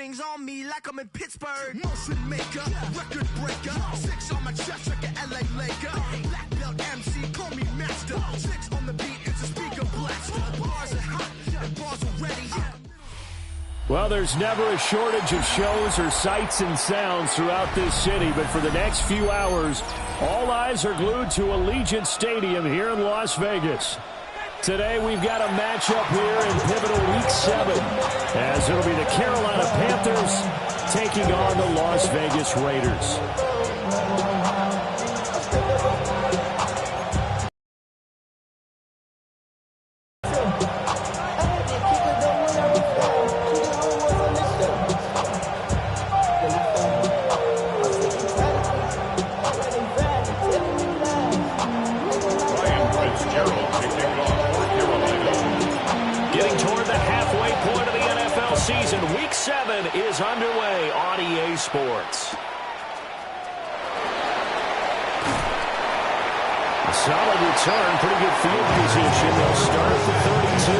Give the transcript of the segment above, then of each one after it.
rings on me like I'm in Pittsburgh. Motion maker, record breaker. 6 on my chest like an LA Laker. Black belt MC, call me master. 6 on the beat, it's a speaker blaster. Bars are hot, and bars are ready. Well, there's never a shortage of shows or sights and sounds throughout this city, but for the next few hours, all eyes are glued to Allegiant Stadium here in Las Vegas. Today, we've got a matchup here in pivotal Week 7, as it'll be the Carolina Panthers taking on the Las Vegas Raiders. Season Week 7 is underway on EA Sports. A solid return, pretty good field position. They'll start at the 32.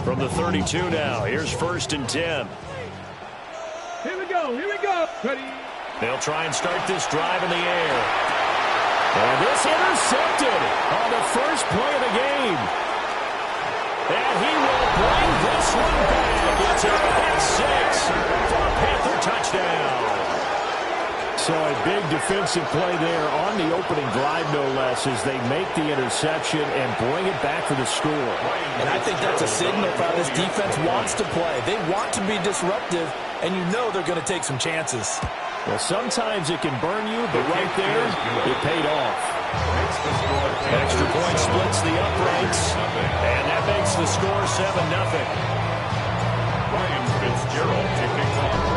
From the 32 now, here's 1st and 10. Here we go. Ready. They'll try and start this drive in the air. And this intercepted on the first play of the game. And he will bring this one back. It's a pick 6 for a Panther touchdown. So a big defensive play there on the opening drive, no less, as they make the interception and bring it back for the score. And I think that's a signal for how this defense wants to play. They want to be disruptive, and you know they're going to take some chances. Well, sometimes it can burn you, but right there, it paid off. Extra point splits the uprights, and that makes the score 7-0.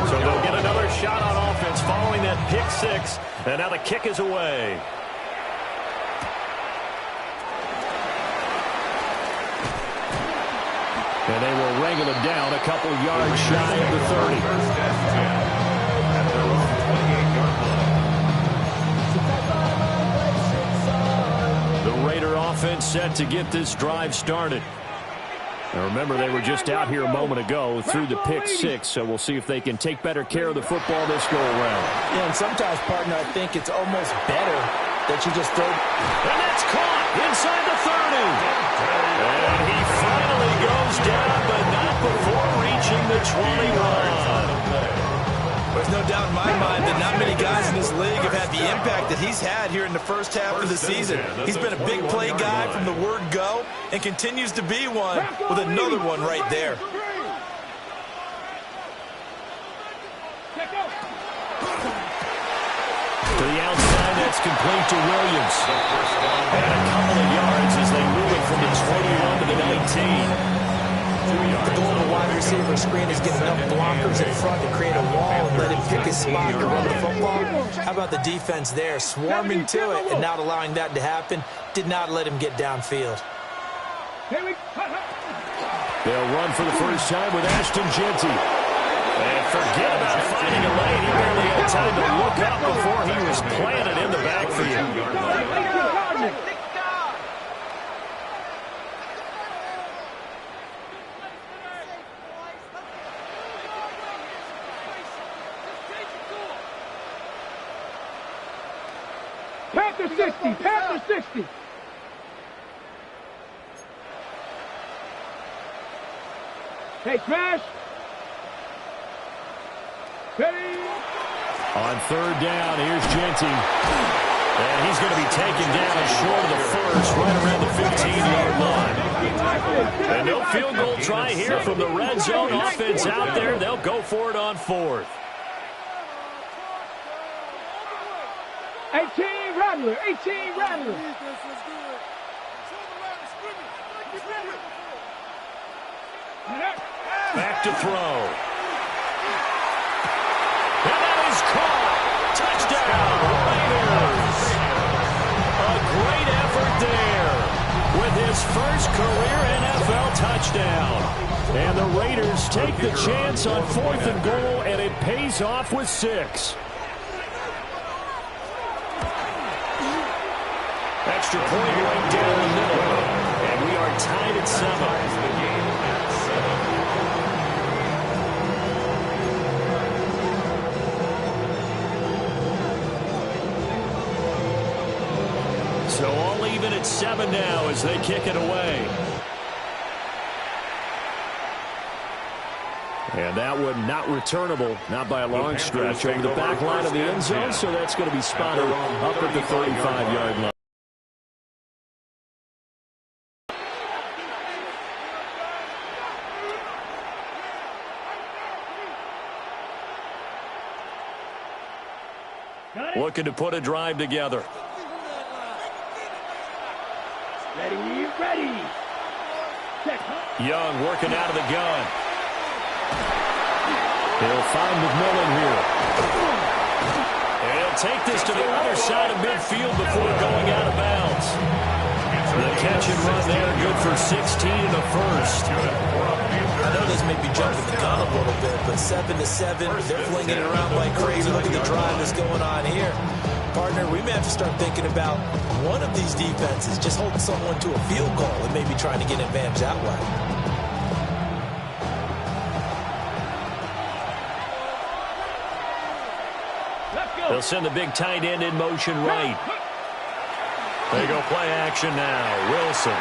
So they'll get another shot on offense following that pick 6, and now the kick is away. And they will wrangle him down a couple yards shy of the 30. The Raider offense set to get this drive started. Now remember, they were just out here a moment ago through the pick 6, so we'll see if they can take better care of the football this go-around. Yeah, and sometimes, partner, I think it's almost better that you just throw. And that's caught inside the 30. And he finally goes down, but not before reaching the 21. There's no doubt in my mind that not many guys in this league have had the impact that he's had here in the first half of the season. He's been a big play guy from the word go and continues to be one with another one right there. To the outside, that's complete to Williams. And a couple of yards as they move it from the 21 to the 19. The goal of a wide receiver screen is getting enough blockers in front to create a wall and let him pick his spot to run the football. How about the defense there, swarming to it and not allowing that to happen? Did not let him get downfield. They'll run for the first time with Ashton Jeanty. And forget about finding a lane. He barely had time to look up before he was planted in the backfield. Panther 60, Panther 60. Hey, Crash. Ready. On 3rd down, here's Jeanty. And he's going to be taken down short of the first, right around the 15-yard line. And no field goal try here from the red zone offense out there. They'll go for it on 4th. 18 Rattler, 18 Rattler. Back to throw. And that is caught. Touchdown, Raiders. his first career NFL touchdown. And the Raiders take the chance on 4th and goal, and it pays off with 6. Extra point right down the middle. And we are tied at 7. So all even at 7 now as they kick it away. And that one not returnable, not by a long stretch, over the back line of the end zone, so that's going to be spotted up at the 35-yard line. Looking to put a drive together. Ready. Young working out of the gun. He'll find McMillan here. And he'll take this to the other side of midfield before going out of bounds. The catch and run there, good for 16 in the first. I know this may be jumping the gun a little bit, but 7-7, they're flinging it around like crazy. Look at the drive that's going on here. Partner, we may have to start thinking about one of these defenses just holding someone to a field goal and maybe trying to get an advantage that way. They'll send the big tight end in motion right. They go play action now. Wilson.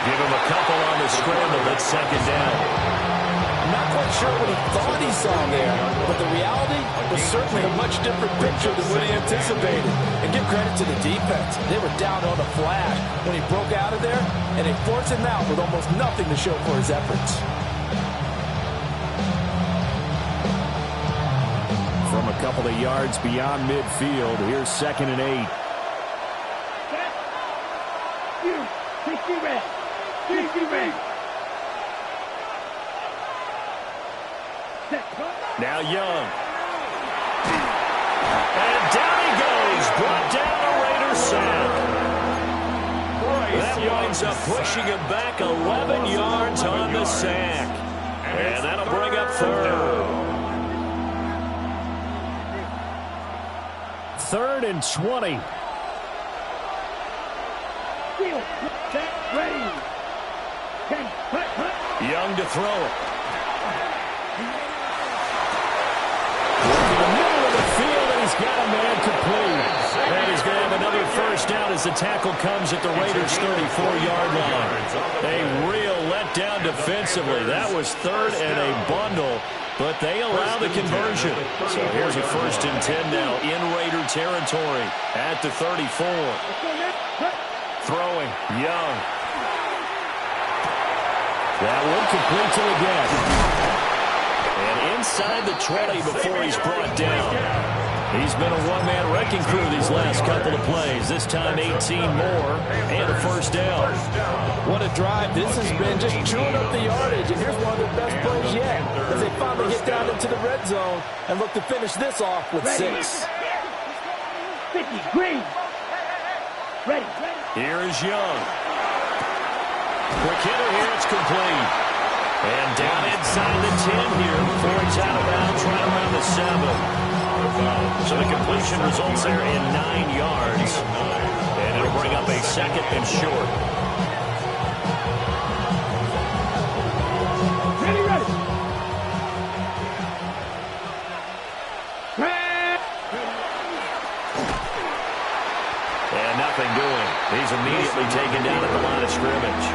Give him a couple on the scramble. That's 2nd down. I'm not quite sure what he thought he saw there, but the reality was certainly a much different picture than what he anticipated. And give credit to the defense. They were down on a flash when he broke out of there, and they forced him out with almost nothing to show for his efforts. From a couple of yards beyond midfield, here's 2nd and 8. Now Young. And down he goes. Brought down a Raider sack. That winds up pushing him back 11 yards on the sack. And that'll bring up 3rd. 3rd and 20. Young to throw it. Working the middle of the field, and he's got a man complete. And he's going to have another first down as the tackle comes at the Raiders' 34-yard line. A real letdown defensively. That was 3rd and a bundle, but they allow the conversion. So here's a 1st and 10 now in Raider territory at the 34. Throwing, Young. That one complete to again. And inside the 20 before he's brought down. He's been a one-man wrecking crew these last couple of plays. This time 18 more and a first down. What a drive this has been, just chewing up the yardage. And here's one of their best plays yet as they finally get down into the red zone and look to finish this off with 6. 50, green. Ready. Here is Young. Quick hitter here, it's complete. And down inside the 10 here before it's out of bounds right around the 7. So the completion results there in 9 yards. And it'll bring up a 2nd and short. Ready. And nothing doing. He's immediately taken down at the line of scrimmage.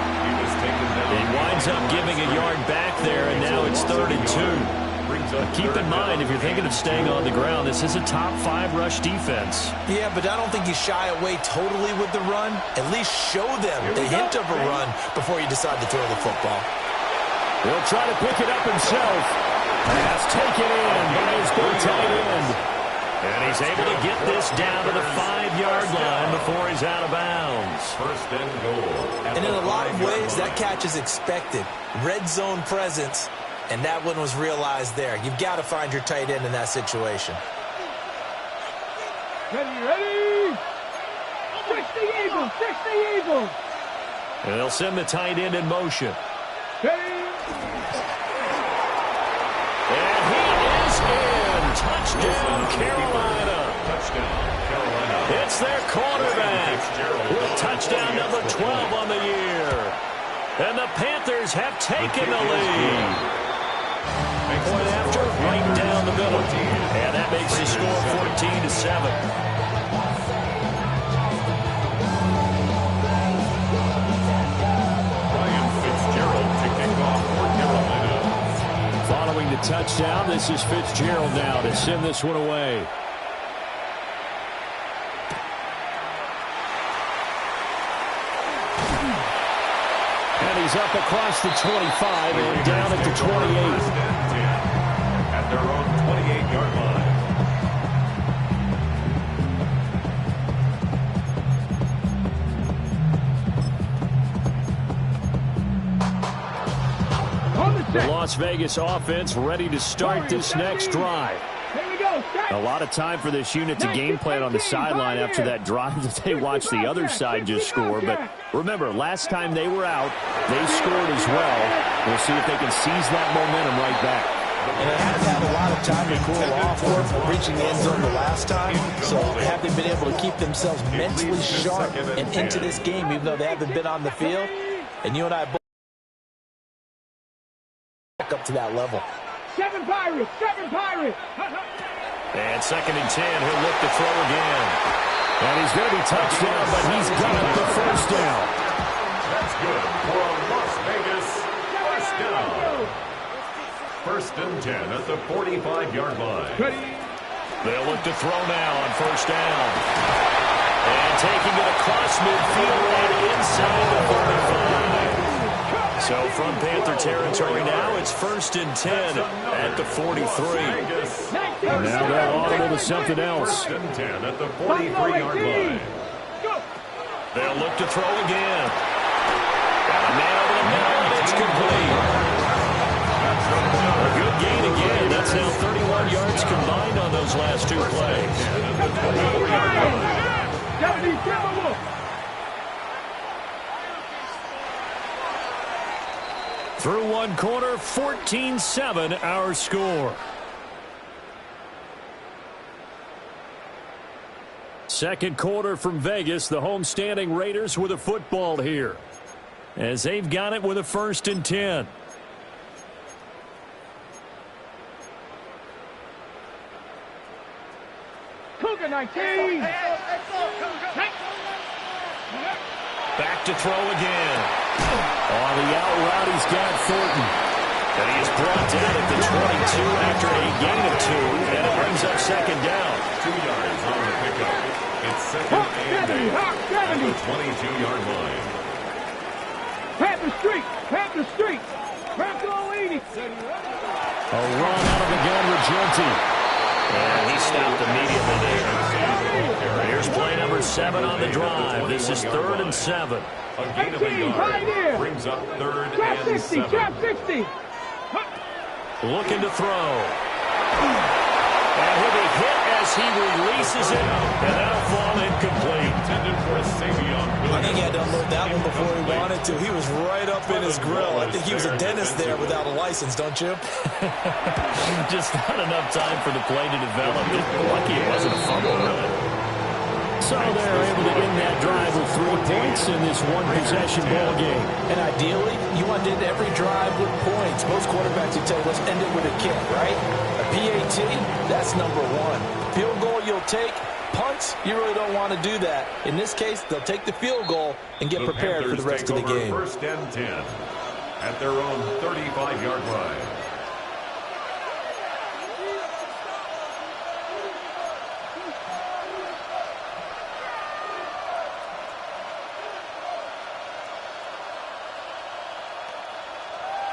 He winds up giving a yard back there, and now it's 3rd and 2. Keep in mind, if you're thinking of staying on the ground, this is a top 5 rush defense. Yeah, but I don't think you shy away totally with the run. At least show them the hint of a run before you decide to throw the football. He'll try to pick it up himself. Pass taken in by his big tight end. And he's able to get this down to the 5-yard line before he's out of bounds. 1st and goal. And in a lot of ways, that catch is expected. Red zone presence, and that one was realized there. You've got to find your tight end in that situation. Ready. the Eagles. 6 the Eagles. And they'll send the tight end in motion. And he is in. Touchdown, Carolina. It's their quarterback with touchdown number 12 on the year. And the Panthers have taken the lead. Point after, right down the middle. And that makes the score 14-7. Following the touchdown, this is Fitzgerald now to send this one away. And he's up across the 25 and down at the 28. At their own 28-yard line. The Las Vegas offense ready to start this next drive. A lot of time for this unit to game plan on the sideline after that drive that they watched the other side just score. But remember, last time they were out, they scored as well. We'll see if they can seize that momentum right back. And they haven't had a lot of time to cool off or reaching the end zone the last time. So have they been able to keep themselves mentally sharp and into this game, even though they haven't been on the field? And you and I both up to that level. 7 Pirates. 7 Pirates. And 2nd and 10, he'll look to throw again. And he's going to be touchdown, but he's got the first down. That's good for a Las Vegas first down. 1st and 10 at the 45-yard line. They'll look to throw now on 1st down. And taking it across midfield and inside the 45. So from Panther territory now, it's 1st and 10 at the 43. And now they're audible to something else. 1st and 10 at the 43-yard line. They'll look to throw again. Got a man over the middle, and it's complete. A good gain again. That's now 31 yards combined on those last 2 plays. Through 1 quarter, 14-7 our score. Second quarter from Vegas, the homestanding Raiders with a football here, as they've got it with a 1st and 10. Cougar 19. Back to throw again. On the out route, he's got Thornton. And he is brought down at the 22 after a gain of 2, and it brings up 2nd down. 2 yards on the pickup. It's 2nd and 8 at the 22-yard line. Panther Street. Panther Street. Panther 80. A run out of the gun, Regenti. And he stopped immediately there. Here's play number 7 on the drive. This is 3rd and 7. A gain of a yard brings up 3rd and 7. Trap 60. Looking to throw. And he'll be hit as he releases it, and that'll fall incomplete. Intended for a Savion. I think he had to unload that one before he wanted to. He was right up in his grill. I think he was a dentist there without a license, don't you? Just not enough time for the play to develop. Just lucky it wasn't a fumble, really. So they're able to end that drive with 3 points in this one-possession ball game. And ideally, you want to end every drive with points. Most quarterbacks would tell you, let's end it with a kick, right? A PAT, that's number 1. Field goal you'll take. Punts, you really don't want to do that. In this case, they'll take the field goal and get prepared for the rest of the game. 1st and 10 at their own 35-yard line.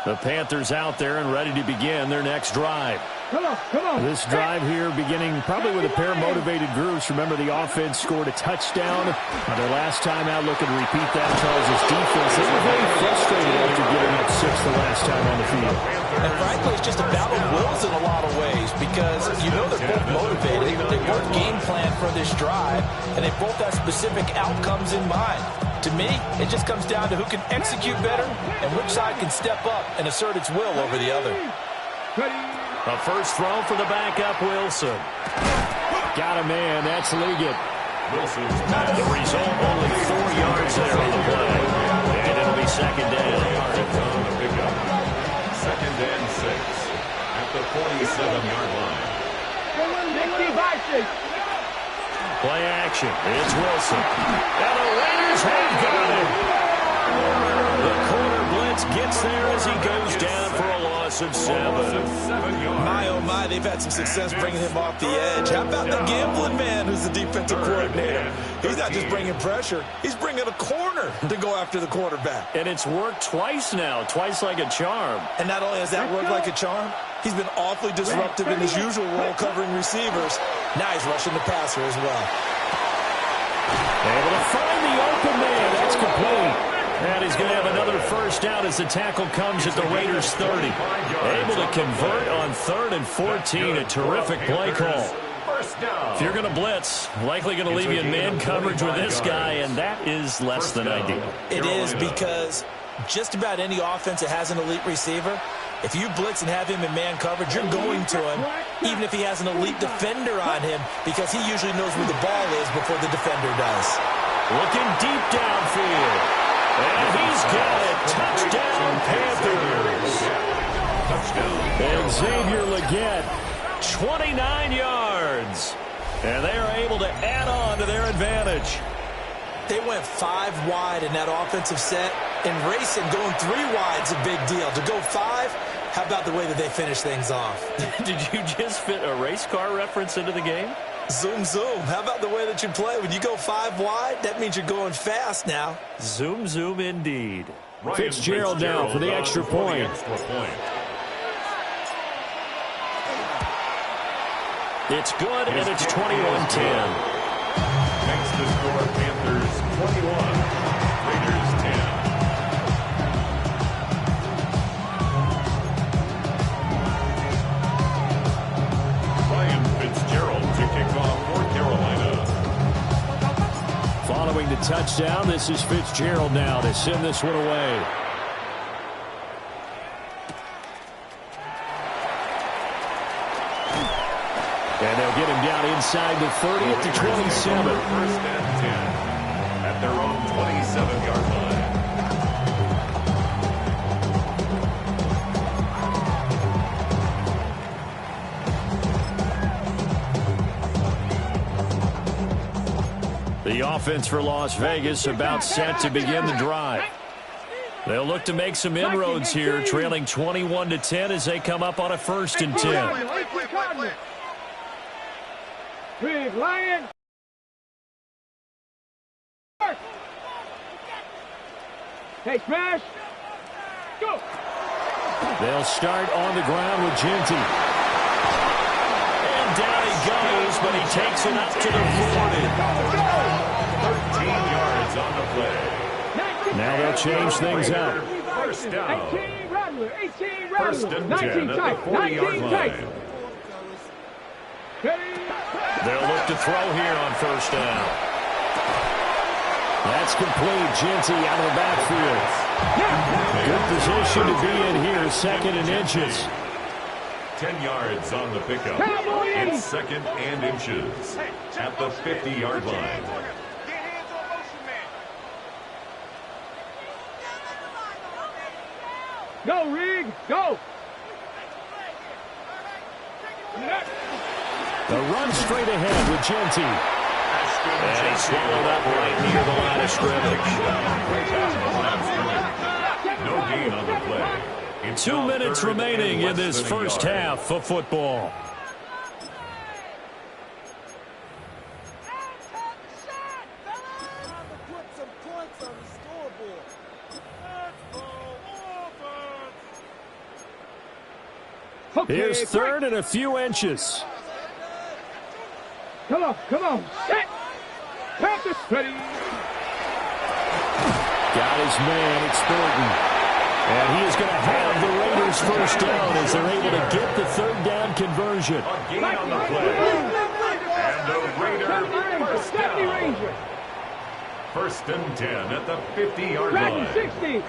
The Panthers out there and ready to begin their next drive. Come on. This drive here beginning probably with a pair of motivated groups. Remember, the offense scored a touchdown on their last time out. Looking to repeat that. Charles' defense, they were very frustrated after giving up 6 the last time on the field. And frankly, it's just a battle of wills in a lot of ways because you know they're both motivated. They both game plan for this drive, and they both have specific outcomes in mind. To me, it just comes down to who can execute better and which side can step up and assert its will over the other. A first throw for the backup, Wilson. Got a man. That's Liggett. Wilson's The result, only 4 yards there on the play. And it'll be second down. on the pickup. Second and 6 at the 47-yard line. Play action. It's Wilson. And the Raiders have got him. The corner blitz gets there as he goes down for a loss of 7. My, oh my, they've had some success bringing him off the edge. How about the gambling man who's the defensive coordinator? He's not just bringing pressure. He's bringing a corner to go after the quarterback. And it's worked twice now, twice like a charm. And not only has that worked like a charm, he's been awfully disruptive in his usual role covering receivers. Now he's rushing the passer as well. Able to find the open man. That's complete. And he's going to have another first down as the tackle comes at the Raiders' 30. Able to convert on 3rd and 14. A terrific play call. If you're going to blitz, likely going to leave you in man coverage with this guy, and that is less than ideal. It is because just about any offense that has an elite receiver, if you blitz and have him in man coverage, you're going to him, even if he has an elite defender on him, because he usually knows where the ball is before the defender does. Looking deep downfield. And he's got it. Touchdown, Panthers. And Xavier Liggett, 29 yards. And they are able to add on to their advantage. They went 5 wide in that offensive set, and racing going 3 wide's a big deal. To go 5, how about the way that they finish things off? Did you just fit a race car reference into the game? Zoom, zoom. How about the way that you play? When you go 5 wide, that means you're going fast now. Zoom, zoom indeed. Fitzgerald now for the extra point. It's good, and it's 21-10. Makes the score Panthers 21, Raiders 10. Ryan Fitzgerald to kick off for Carolina. Following the touchdown, this is Fitzgerald now to send this one away. And they'll get him down inside the 30 at the 27. First and 10 at their own 27-yard line. The offense for Las Vegas about set to begin the drive. They'll look to make some inroads here, trailing 21-10 as they come up on a 1st and 10. Big Lion. Hey, smash. Go. They'll start on the ground with Genty. And down he goes, but he takes it up to the 40. 13 yards on the play. Now they'll change things up. First down. 18 Rattler. 18 First Rattler. and 19 10 at tight. the 40-yard 19 tight. line. They'll look to throw here on first down. That's complete. Genty out of the backfield. Good position to be in here. 2nd and inches. 10 yards on the pickup. It's 2nd and inches at the 50-yard line. Go, Rig. Go. The run straight ahead with Genty. And he swallowed up right near the line of scrimmage. No gain on the play. It's 2 minutes remaining in this first half of football. Okay, Here's third and a few inches. Come on, come on. Set. Panthers ready. Got his man, it's Thornton. And he is going to have the Raiders first down as they're able to get the third down conversion. A gain on the play. And a Raider first down. First and 10 at the 50-yard line. 60.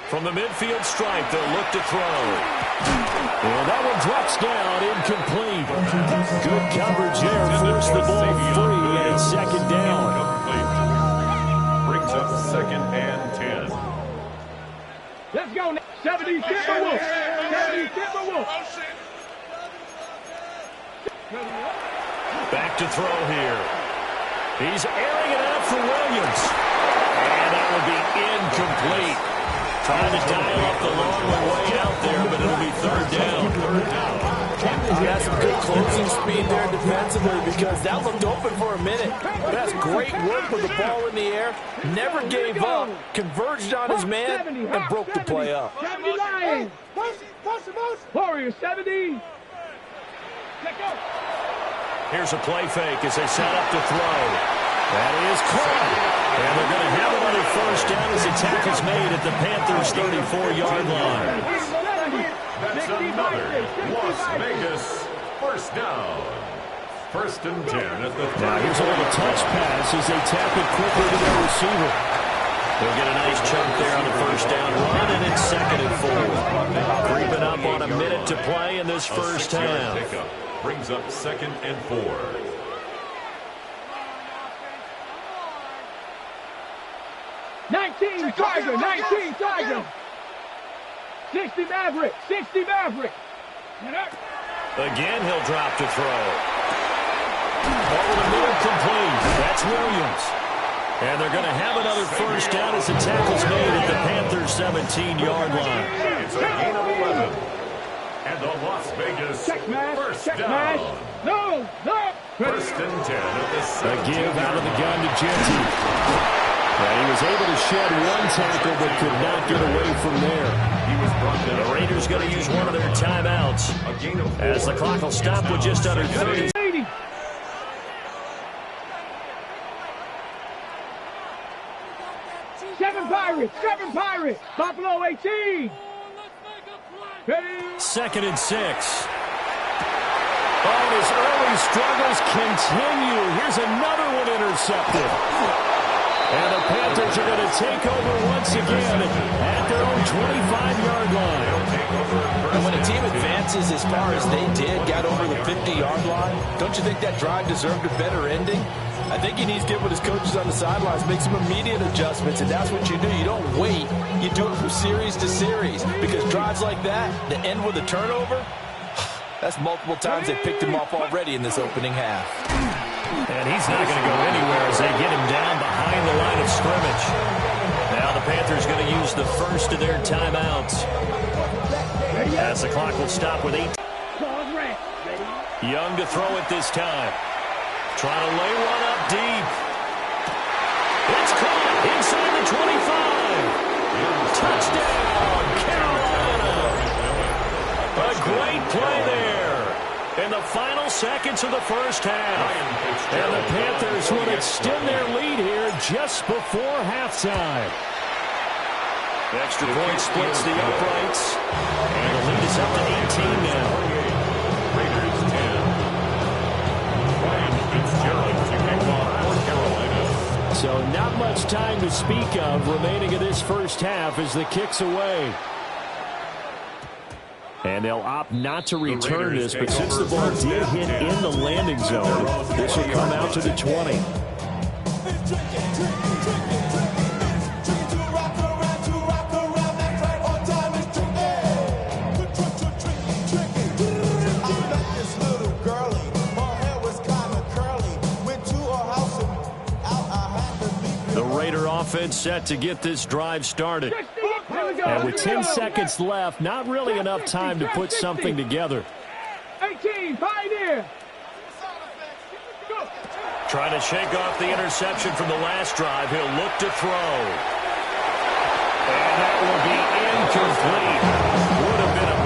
From the midfield stripe, they'll look to throw. And that one drops down, incomplete. Good coverage there, forced the ball free, and second down. Brings up second and 10. Let's go. 70 Timberwolves. 70 Timberwolves. Back to throw here. He's airing it out for Williams. And that will be incomplete. Trying to dial up the long way out there, but it'll be third down. He's got some good closing speed there defensively because that looked open for a minute. But that's great work with the ball in the air. Never gave up, converged on his man, and broke the play up. 70 Lions. Warriors 70. Let's go. Here's a play fake as they set up to throw. That is caught. And they're going to have another first down as the tackle's made at the Panthers' 34-yard line. That's another Las Vegas first down. First and 10 at the 30. Now here's a little touch pass as they tap it quickly to their receiver. They'll get a nice chunk there on the first down run, and it's second and 4. Creeping up on a minute to play in this first half. Pickup brings up second and 4. 19 Tiger, 19 Tiger. 60 Maverick, 60 Maverick. Again, he'll drop to throw. Over the middle, complete. That's Williams. And they're going to have another first down as the tackle's made at the Panthers' 17-yard line. It's a gain of 11. And the Las Vegas first down. No. First and 10 at the A give out of the gun to Genty. And he was able to shed one tackle but could not get away from there. He was brought down. The Raiders going to use one of their timeouts A gain of 4. as the clock will stop with just under 30. 80. Seven Pirates. Buffalo 18. Ready. Second and 6. Oh, his early struggles continue. Here's another one intercepted. And the Panthers are going to take over once again at their own 25-yard line. And when a team advances as far as they did, got over the 50-yard line, don't you think that drive deserved a better ending? I think he needs to get with his coaches on the sidelines, make some immediate adjustments, and that's what you do. You don't wait. You do it from series to series because drives like that end with a turnover, that's multiple times they picked him off already in this opening half. And he's not going to go anywhere as they get him down behind the line of scrimmage. Now the Panthers going to use the first of their timeouts. As the clock will stop with 8. Young to throw it this time. Trying to lay one up deep. It's caught inside the 25. Touchdown, Carolina. A great play there in the final seconds of the first half. And the Panthers would extend their lead here just before halftime. Extra point splits the uprights. And the lead is up to 18 now. Raiders 10. Ryan Fitzgerald to kick off for Carolina. So not much time to speak of remaining in this first half as the kick's away. And they'll opt not to return this, but since the ball did hit in the landing zone, this will come out to the 20. The Raider offense set to get this drive started. And with 10 seconds left, not really enough time to put something together. 18, Pioneer. Trying to shake off the interception from the last drive. He'll look to throw. And that will be incomplete. Would have been a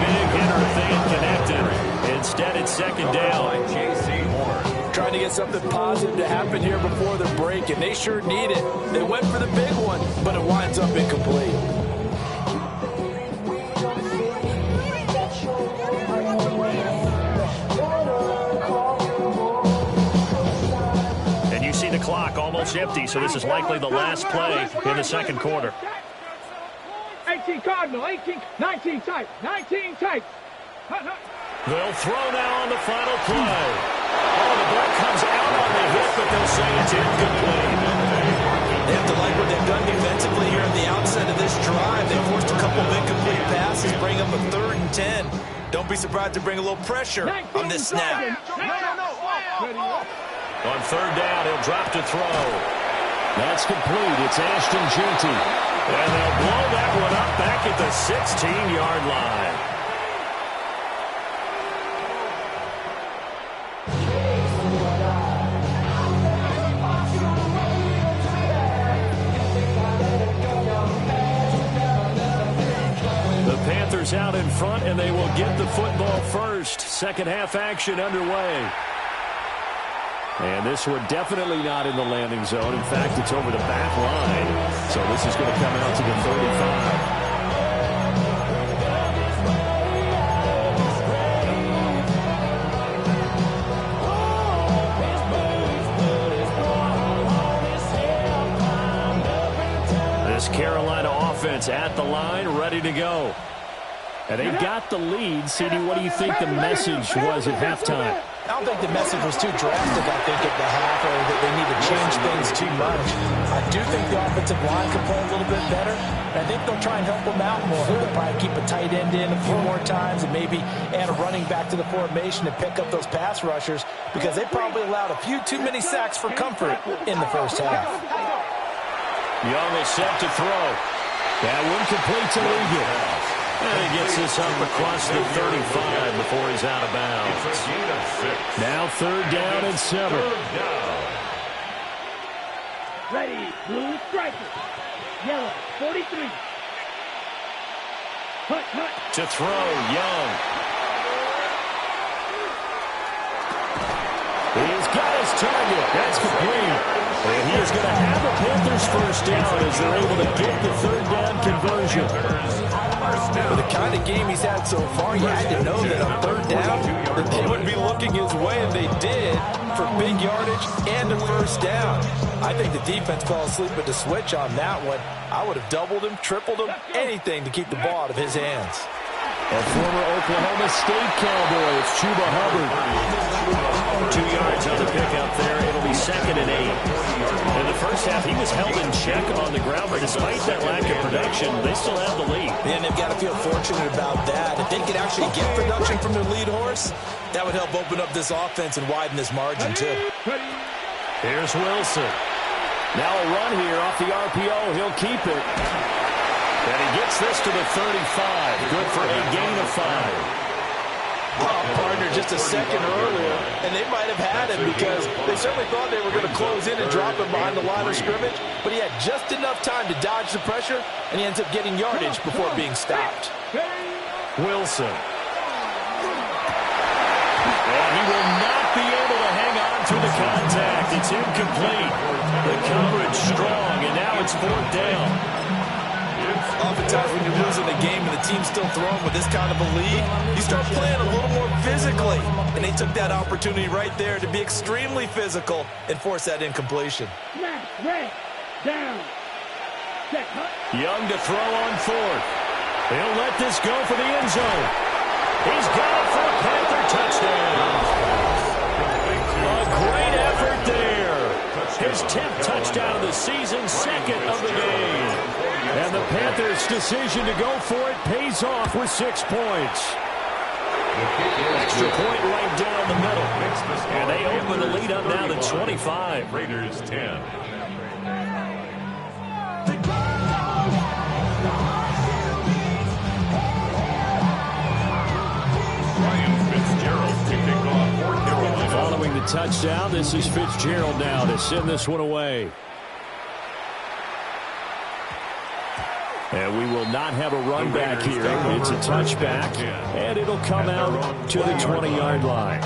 get something positive to happen here before the break, and they sure need it. They went for the big one, but it winds up incomplete. And you see the clock almost empty, so this is likely the last play in the second quarter. 18 Cardinal, 18, 19 tight, 19 tight. They'll throw now on the final play. Oh, the ball comes out on the hit, but they'll say it's incomplete. They have to like what they've done defensively here at the outset of this drive. They forced a couple of incomplete passes, bring up a 3rd and 10. Don't be surprised to bring a little pressure on this snap. On 3rd down, he'll drop to throw. That's complete. It's Ashton Jeanty. And they'll blow that one up back at the 16-yard line. The Panthers out in front, and they will get the football first. Second half action underway. And this one definitely not in the landing zone. In fact, it's over the back line. So this is going to come out to the 35. This Carolina offense at the line, ready to go. And they've got the lead. CD, what do you think the message was at halftime? I don't think the message was too drastic, I think, at the half, or that they need to change things too much. I do think the offensive line can play a little bit better. And I think they'll try and help them out more. They'll probably keep a tight end in a few more times and maybe add a running back to the formation to pick up those pass rushers, because they probably allowed a few too many sacks for comfort in the first half. Young is set to throw. That one complete to Ligon. And he gets this up across the 35 before he's out of bounds. Now 3rd down and 7. Ready, blue striker. Yellow, 43. Hut. To throw, Young. He's got his target. That's complete. And he is going to have the Panthers first down as they're able to get the 3rd down conversion. With the kind of game he's had so far, you had to know that on 3rd down that they would be looking his way, and they did, for big yardage and a first down. I think the defense fell asleep at the switch on that one. I would have doubled him, tripled him, anything to keep the ball out of his hands. A former Oklahoma State Cowboy, it's Chuba Hubbard. 2 yards on the pickup there. It'll be 2nd and 8. In the first half, he was held in check on the ground, but despite that lack of production, they still have the lead. And they've got to feel fortunate about that. If they could actually get production from their lead horse, that would help open up this offense and widen this margin, too. Here's Wilson. Now a run here off the RPO. He'll keep it. And he gets this to the 35. Good for a gain of 5. Partner just a second earlier, and they might have had him because they certainly thought they were going to close in and drop him behind the line of scrimmage, but he had just enough time to dodge the pressure, and he ends up getting yardage before being stopped. Wilson. And he will not be able to hang on to the contact. It's incomplete. The coverage strong, and now it's 4th down. Oftentimes when you're losing the game and the team's still throwing with this kind of a lead, you start playing a little more physically. And they took that opportunity right there to be extremely physical and force that incompletion. Down. Young to throw on 4th. He'll let this go for the end zone. He's got it for a Panther touchdown. A great effort there. His 10th touchdown of the season, 2nd of the game. And the Panthers' decision to go for it pays off with 6 points. Extra point right down the middle. And they open the lead up now to 25. Raiders 10. Following the touchdown, this is Fitzgerald now to send this one away. And we will not have a run back here. It's a touchback, and it'll come out to the 20-yard line.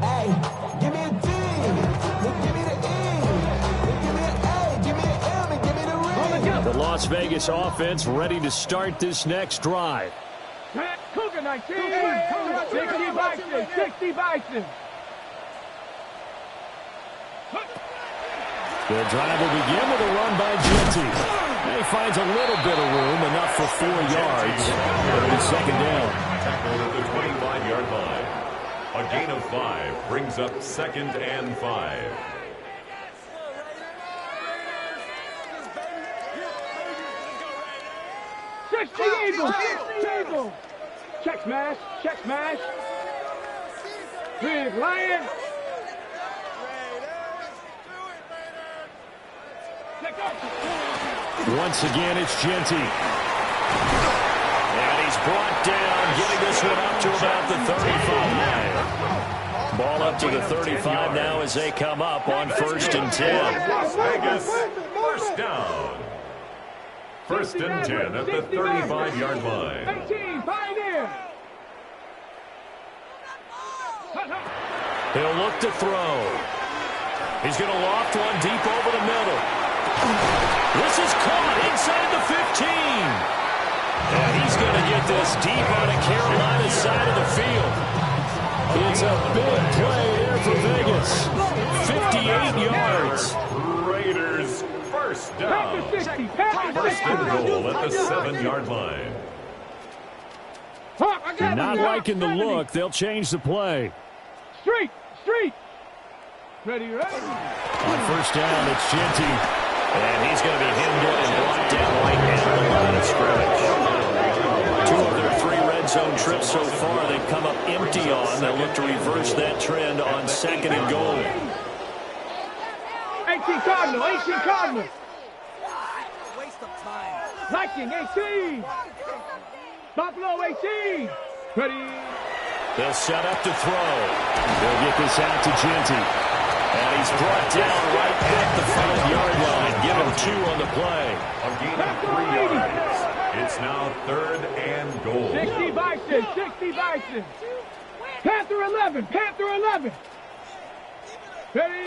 Hey, give me a Las Vegas offense ready to start this next drive. Cougar 19. 60 Bison. 60 Bison. The drive will begin with a run by Genty. He finds a little bit of room, enough for 4 yards. It'll be second down. Tackled at the 25-yard line. A gain of 5 brings up 2nd and 5. Eagle. Check smash. Check smash. Big Lion. Once again, it's Genty. And he's brought down, getting this one up to about the 35. Ball up to the 35 now as they come up on 1st and 10. Las Vegas, first down. 1st and 10 at the 35-yard line. 18, Pioneer. He'll look to throw. He's going to loft one deep over the middle. This is caught inside the 15. And he's going to get this deep on the Carolina side of the field. It's a big play there for Vegas. 58 yards. Raiders, first down. First and goal at the 7-yard line. Not liking the look. They'll change the play. Street. Ready. On 1st down, it's Genty. And he's going to be hemmed in and brought down right at the line of scrimmage. 2 of their 3 red zone trips so far, they've come up empty on. They'll look to reverse that trend on 2nd and goal. 18 Cardinal. Waste of time. Viking 18. Buffalo 18. Ready. They'll set up to throw. They'll get this out to Genty. And he's brought down right at the 5-yard line. Give him 2 on the play. A gain of 3 yards. It's now 3rd and goal. 60 Bison. Panther 11. Ready.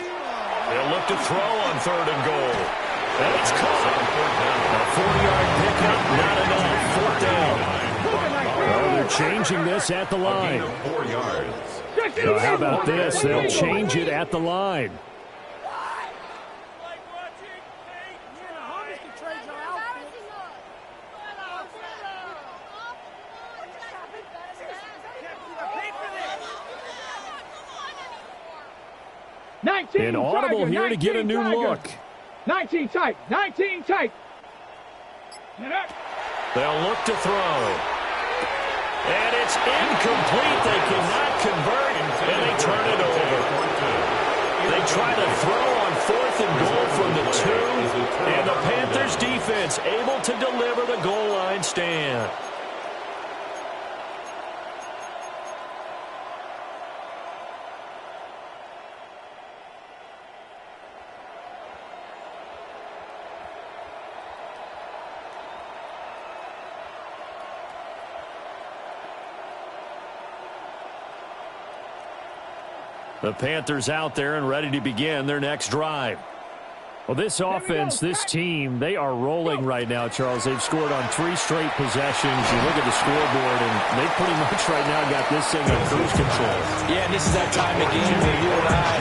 They'll look to throw on 3rd and goal. And it's caught. A 40-yard pickup, not enough. 4th down. Oh, they're changing this at the line. 4 yards. So how about this? They'll change it at the line. An audible here to get a new look. 19 tight. They'll look to throw. And it's incomplete. They cannot convert, and they turn it over. They try to throw on 4th and goal from the 2, and the Panthers defense able to deliver the goal line stand. The Panthers out there and ready to begin their next drive. Well, this offense, this team, they are rolling right now, Charles. They've scored on 3 straight possessions. You look at the scoreboard, and they pretty much right now got this thing on cruise control. Yeah, and this is that time of game where you and I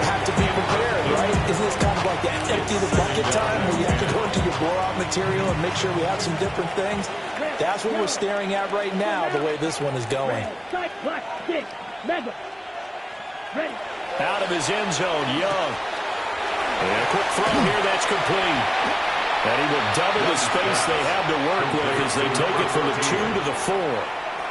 have to be prepared, right? Isn't this kind of like that empty the bucket time where you have to go into your blowout material and make sure we have some different things? That's what we're staring at right now, the way this one is going. Out of his end zone, Young. And a quick throw here, that's complete. And he will double the space they have to work with as they take it from the 2 to the 4.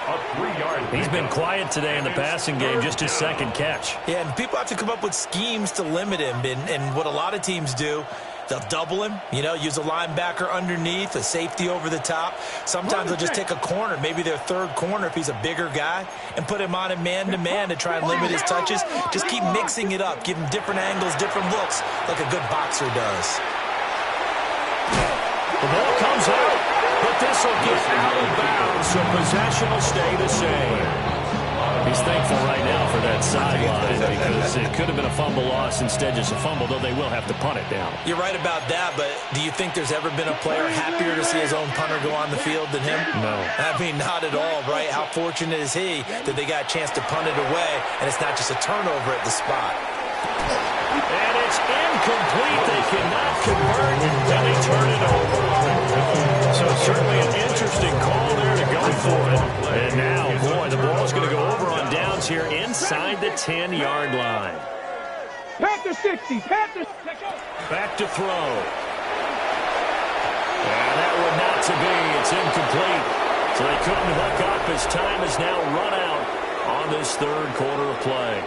A 3-yard. He's been quiet today in the passing game, just his 2nd catch. Yeah, and people have to come up with schemes to limit him. And what a lot of teams do, they'll double him, use a linebacker underneath, a safety over the top. Sometimes they'll just take a corner, maybe their 3rd corner if he's a bigger guy, and put him on a man-to-man to try and limit his touches. Just keep mixing it up, give him different angles, different looks, like a good boxer does. The ball comes out, but this will get out of bounds, so possession will stay the same. He's thankful right now for that sideline because it could have been a fumble loss instead just a fumble, though they will have to punt it down. You're right about that, but do you think there's ever been a player happier to see his own punter go on the field than him? No. I mean, not at all, right? How fortunate is he that they got a chance to punt it away, and it's not just a turnover at the spot. And it's incomplete. They cannot convert, and they turn it over. So certainly an interesting call there to go for it. And now, boy, the ball's going to go over on downs here inside the 10-yard line. Panthers 60. Panthers. Back to throw. And that one not to be. It's incomplete. So they couldn't hook up as time has now run out on this third quarter of play.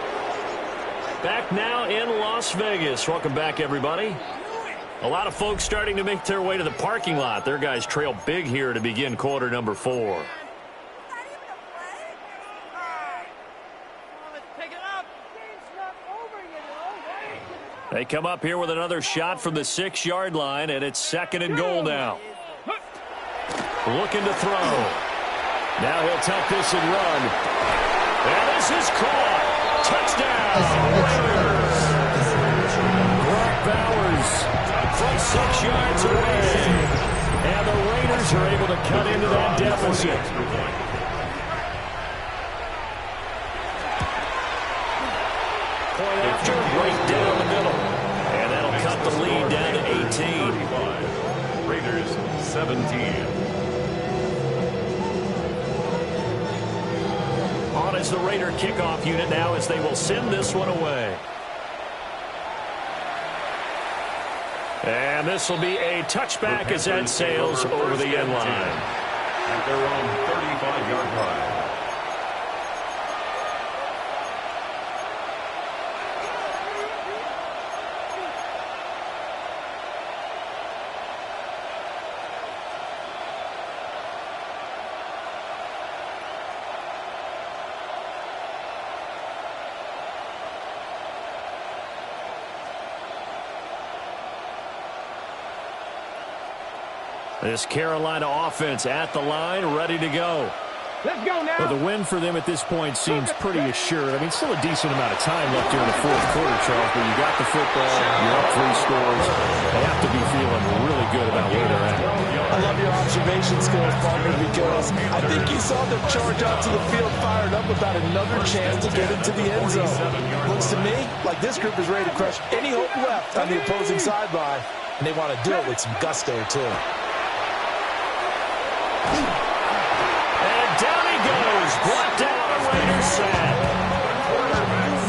Back now in Las Vegas. Welcome back, everybody. A lot of folks starting to make their way to the parking lot. Their guys trail big here to begin quarter number 4. They come up here with another shot from the 6-yard line, and it's 2nd and goal now. Looking to throw. Now he'll tuck this and run. And this is caught. Touchdown, Raiders. Brock Bowers from 6 yards away. And the Raiders are able to cut into that deficit. Point after, right down the middle. And that'll cut the lead down to 18. Raiders 17. On as the Raider kickoff unit now as they will send this one away. And this will be a touchback as that sails over the end line. At their own 35-yard line. This Carolina offense at the line, ready to go. Let's go now. Well, the win for them at this point seems pretty assured. I mean, still a decent amount of time left here in the fourth quarter, Charles, but you got the football, you're up 3 scores. They have to be feeling really good about where they're at. I love your observation skills, Parker, because I think you saw them charge onto the field fired up about another chance to get into the end zone. Looks to me like this group is ready to crush any hope left on the opposing sideline, and they want to do it with some gusto, too. And down he goes. Brought down a Raiders sack.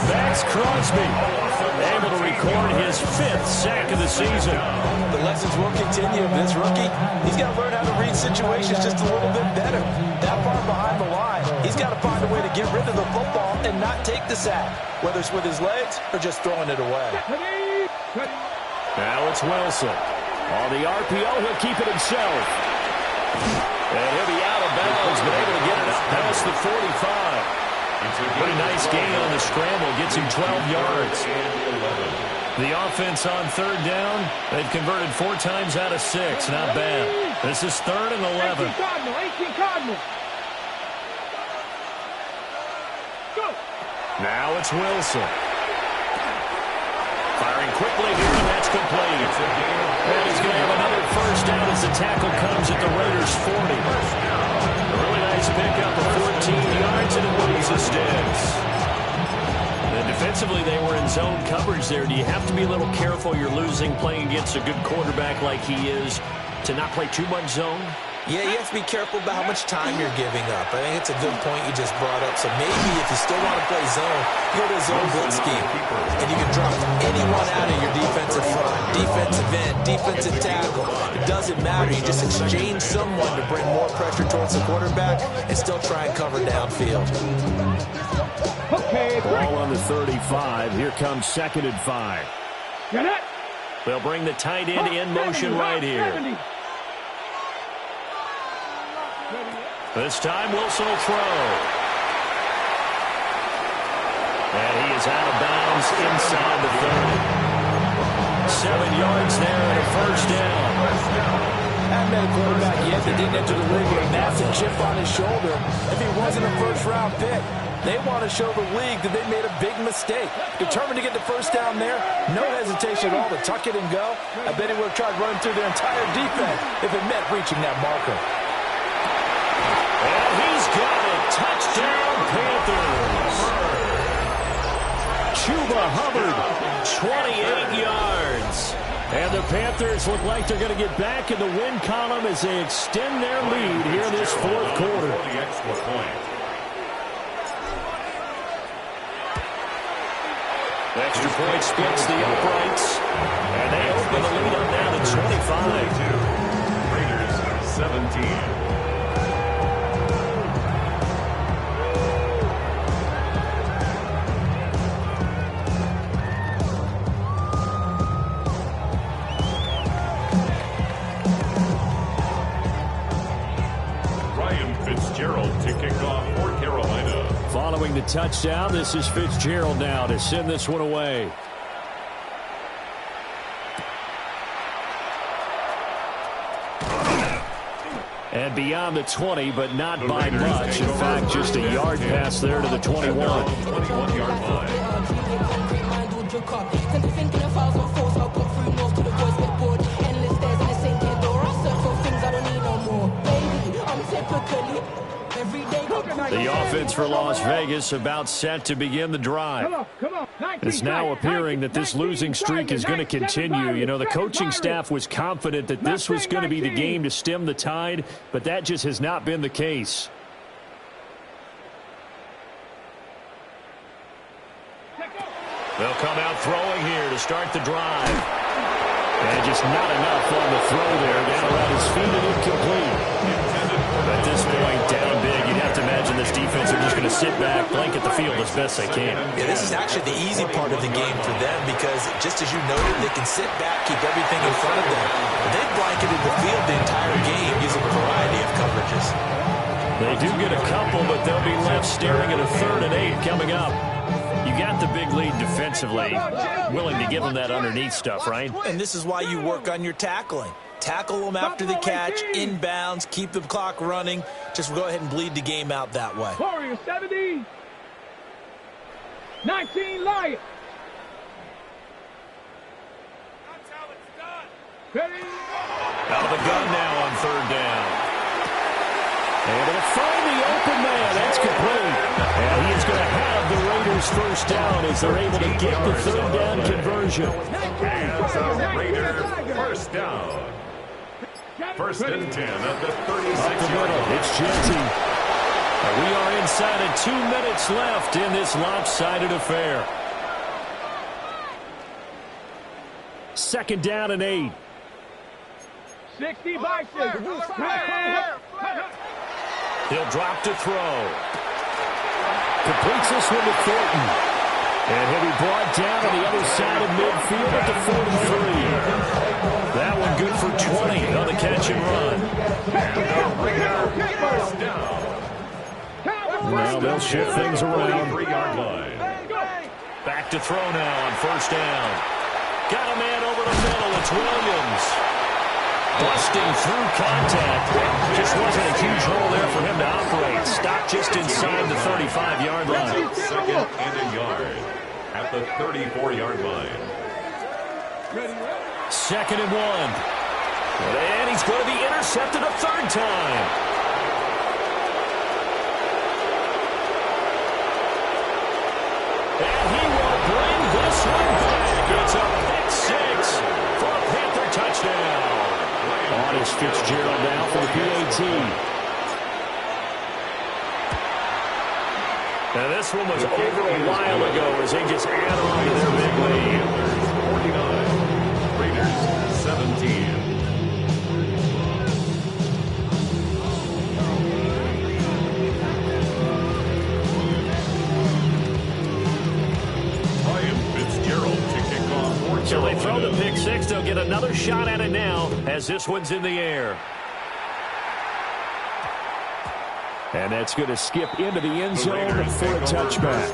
Max Crosby able to record his 5th sack of the season. The lessons will continue of this rookie. He's got to learn how to read situations just a little bit better. That far behind the line, he's got to find a way to get rid of the football and not take the sack, whether it's with his legs or just throwing it away. Now it's Wilson. On the RPO, he'll keep it himself. And he'll be out of bounds, but able to get it up past the 45. Pretty nice gain on the scramble. Gets him 12 yards. The offense on 3rd down. They've converted 4 times out of 6. Not bad. This is 3rd and 11. 18 Cardinal. Go. Now it's Wilson. Firing quickly here, and that's complete. And he's going to have another first down as the tackle comes at the Raiders' 40. A really nice pickup of 14 yards, and it moves the sticks. And defensively, they were in zone coverage there. Do you have to be a little careful? You're losing playing against a good quarterback like he is to not play too much zone? Yeah, you have to be careful about how much time you're giving up. I think it's a good point you just brought up. So maybe if you still want to play zone, you go to a zone blitz scheme. And you can drop anyone out of your defensive front, defensive end, defensive tackle. It doesn't matter. You just exchange someone to bring more pressure towards the quarterback and still try and cover downfield. Okay, ball on the 35. Here comes 2nd and 5. Get it. They'll bring the tight end in motion right here. 70. This time Wilson will throw. And he is out of bounds inside the 30. 7 yards there and a first down. Haven't met a quarterback yet that didn't enter the league with a massive chip on his shoulder. If he wasn't a first-round pick, they want to show the league that they made a big mistake. Determined to get the first down there, no hesitation at all to tuck it and go. I bet he would have tried running through their entire defense if it meant reaching that marker. And he's got it. Touchdown, Panthers. Chuba Hubbard, 28 yards. And the Panthers look like they're going to get back in the win column as they extend their lead here in this fourth quarter. The extra point. Extra point splits the uprights. And they open the lead up now to 25. Raiders 17. To kick off for Carolina. Following the touchdown, this is Fitzgerald now to send this one away. And beyond the 20, but not by much. In fact, just a yard pass there to the 21. 21-yard line. The offense for Las Vegas about set to begin the drive. It's now appearing that this losing streak is going to continue. You know, the coaching staff was confident that this was going to be the game to stem the tide, but that just has not been the case. They'll come out throwing here to start the drive. And just not enough on the throw there. Down around his feet and incomplete. At this point, down big, you'd have to imagine this defense are just going to sit back, blanket the field as best they can. Yeah, this is actually the easy part of the game for them because, just as you noted, they can sit back, keep everything in front of them. But they've blanketed the field the entire game using a variety of coverages. They do get a couple, but they'll be left staring at a 3rd and 8 coming up. You got the big lead defensively, willing to give them that underneath stuff, right? And this is why you work on your tackling. Tackle them after the catch, inbounds, keep the clock running. Just go ahead and bleed the game out that way. Warriors 70. 19 Lions. That's how it's done. Ready? Out of the gun now on 3rd down. Able to find the open man. That's complete. And he is going to have the Raiders first down as they're able to get the 3rd down conversion. Hands of Raider first down. 1st and 10 at the 36-yard line. It's Jersey. We are inside of 2 minutes left in this lopsided affair. 2nd down and 8. 60 by 6. He'll drop to throw. Completes this one to Thornton. And he'll be brought down on the other side of midfield at the 43. That one good for 20 on the catch and run. Now they'll shift things around. 3-yard line. Back to throw now on 1st down. Got a man over the middle. It's Williams. Busting through contact. Just wasn't a huge hole there for him to operate. Stopped just inside the 35-yard line. 2nd and a yard at the 34-yard line. 2nd and 1. And he's going to be intercepted a 3rd time. And he will bring this one back. It's a pick 6 for a Panther touchdown. On is Fitzgerald now for the PAT. Now this one was over a while ago as they just add on to their big lead. 49. Raiders 17. So they throw the pick 6. They'll get another shot at it now as this one's in the air. And that's going to skip into the end zone for a touchback.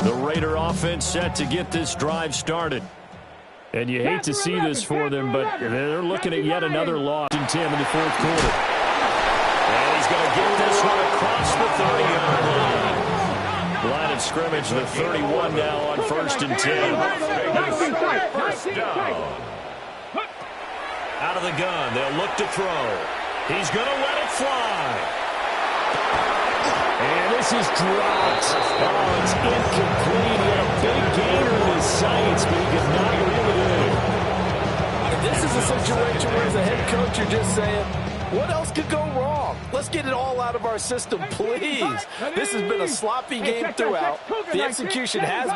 The Raider offense set to get this drive started. And you hate to see this for them, but they're looking at yet another loss in Tim in the fourth quarter. And he's going to get this one across the 30-yard line. Line of scrimmage, the 31 now on 1st and 10. First down. Out of the gun, they'll look to throw. He's going to let it fly. And this is dropped. Oh, it's incomplete. He had a big gainer in his sights, but he could not reel it in. This is a situation where as a head coach, you're just saying, what else could go wrong? Let's get it all out of our system, please. This has been a sloppy game throughout. The execution has been